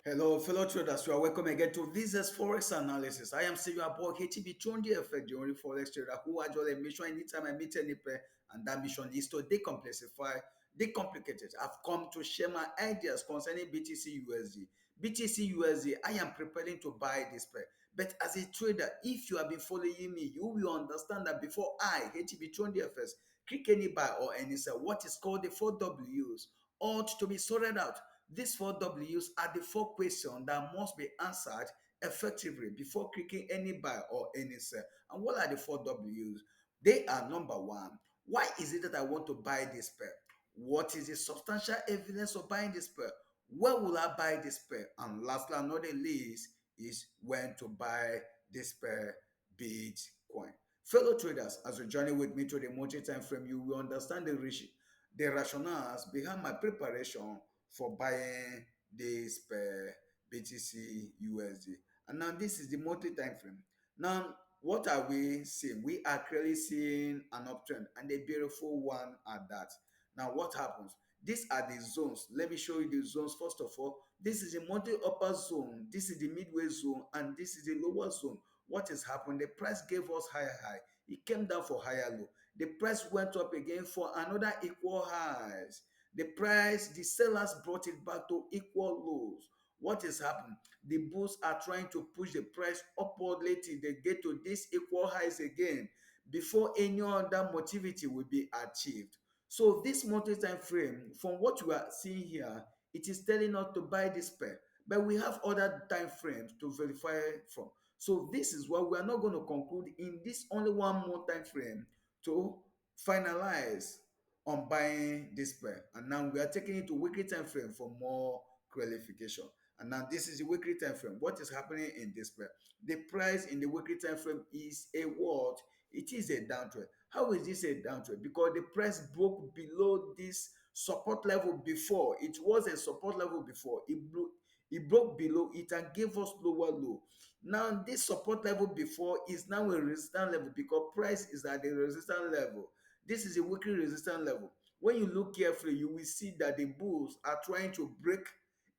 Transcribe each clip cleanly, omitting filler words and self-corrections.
Hello, fellow traders. You are welcome again to this Forex analysis. I am still your boy HTB Chundi Effect, the only Forex trader who actually a mission anytime I meet any pair, and that mission is to decomplexify, decomplicate it. I've come to share my ideas concerning BTC USD. BTC USD, I am preparing to buy this pair. But as a trader, if you have been following me, you will understand that before I, HTB Chundi Effect, click any buy or any sell, what is called the 4Ws ought to be sorted out. These 4Ws are the four questions that must be answered effectively before clicking any buy or any sell. And what are the 4Ws? They are number one, why is it that I want to buy this pair? What is the substantial evidence of buying this pair? Where will I buy this pair? And lastly, and not the least, is when to buy this pair Bitcoin. Fellow traders, as you journey with me to the multi time frame, you will understand the rationales behind my preparation for buying this per BTC USD. And now this is the monthly time frame. Now, what are we seeing? We are clearly seeing an uptrend and a beautiful one at that. Now, what happens? These are the zones. Let me show you the zones. First of all, this is the monthly upper zone, this is the midway zone, and this is the lower zone. What is happening? The price gave us higher high. It came down for higher low. The price went up again for another equal highs. The sellers brought it back to equal lows. What is happening? The bulls are trying to push the price upwardly till they get to these equal highs again before any other motivity will be achieved. So this monthly time frame, from what we are seeing here, it is telling us to buy this pair, but we have other time frames to verify from. So this is what we are not going to conclude in this only one more time frame to finalize on buying this pair. And now we are taking it to weekly time frame for more clarification. And now this is the weekly time frame. What is happening in this pair? The price in the weekly time frame is a what? It is a downtrend. How is this a downtrend? Because the price broke below this support level before. It was a support level before. It broke below it and gave us lower low. Now this support level before is now a resistance level because price is at the resistance level. This is a weekly resistance level. When you look carefully, you will see that the bulls are trying to break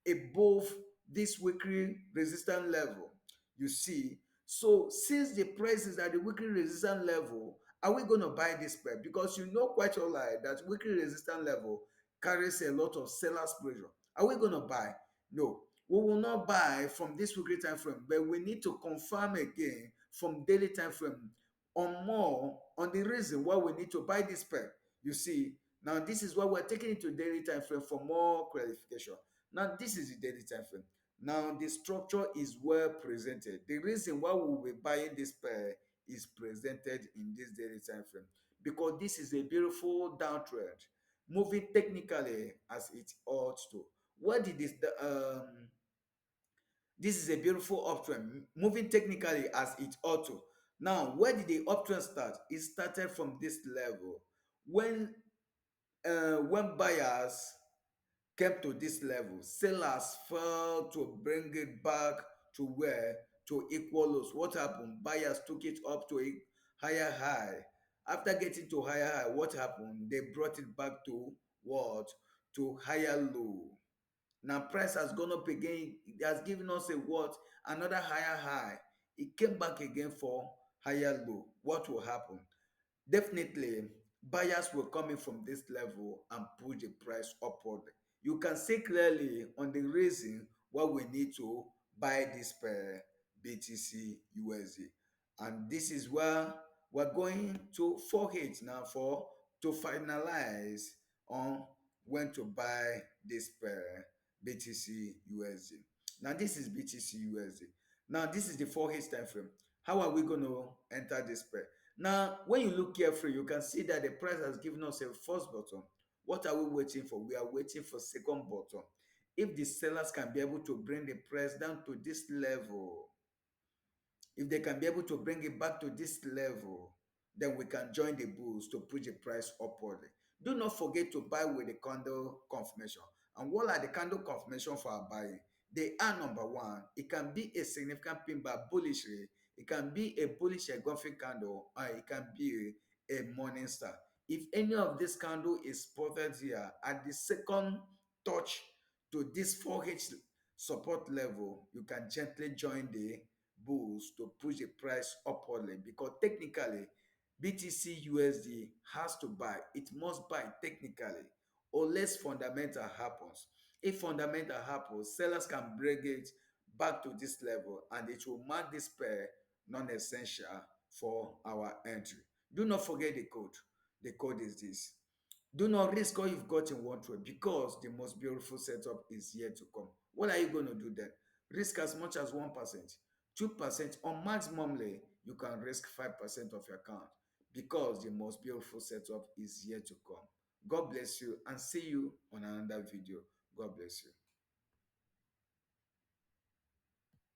above this weekly resistance level. You see, so since the price is at the weekly resistance level, are we going to buy this pair? Because you know quite all right that weekly resistance level carries a lot of sellers pressure. Are we going to buy? No, we will not buy from this weekly time frame, but we need to confirm again from daily time frame on more on the reason why we need to buy this pair. You see, now this is why we're taking it to daily time frame for more clarification. Now this is the daily time frame. Now the structure is well presented. The reason why we will be buying this pair is presented in this daily time frame because this is a beautiful downtrend moving technically as it ought to. What did this is a beautiful uptrend moving technically as it ought to. Now, where did the uptrend start? It started from this level. When buyers came to this level, sellers failed to bring it back to where? To equal lows. What happened? Buyers took it up to a higher high. After getting to higher high, what happened? They brought it back to what? To higher low. Now price has gone up again. It has given us a what? Another higher high. It came back again for higher low. What will happen? Definitely, buyers will come in from this level and push the price upward. You can see clearly on the reason why we need to buy this per BTC USD. And this is where we're going to 4H now for to finalize on when to buy this per BTC USD. Now this is BTC USD. Now this is the 4H time frame. How are we going to enter this pair? Now, when you look carefully, you can see that the price has given us a first bottom. What are we waiting for? We are waiting for second bottom. If the sellers can be able to bring the price down to this level, if they can be able to bring it back to this level, then we can join the bulls to push the price upwardly. Do not forget to buy with the candle confirmation. And what are the candle confirmation for our buying? They are number one. It can be a significant pin bar bullishly. It can be a bullish engulfing candle, or it can be a morning star. If any of this candle is spotted here at the second touch to this 4H support level, you can gently join the bulls to push the price upwardly, because technically BTC USD has to buy. It must buy technically, unless fundamental happens. If fundamental happens, sellers can bring it back to this level and it will mark this pair non-essential for our entry. Do not forget the code. The code is this: do not risk all you've got in one trade, because the most beautiful setup is yet to come. What are you going to do then? Risk as much as 1%, 2%, or maximumly, you can risk 5% of your account, because the most beautiful setup is yet to come. God bless you and see you on another video. God bless you.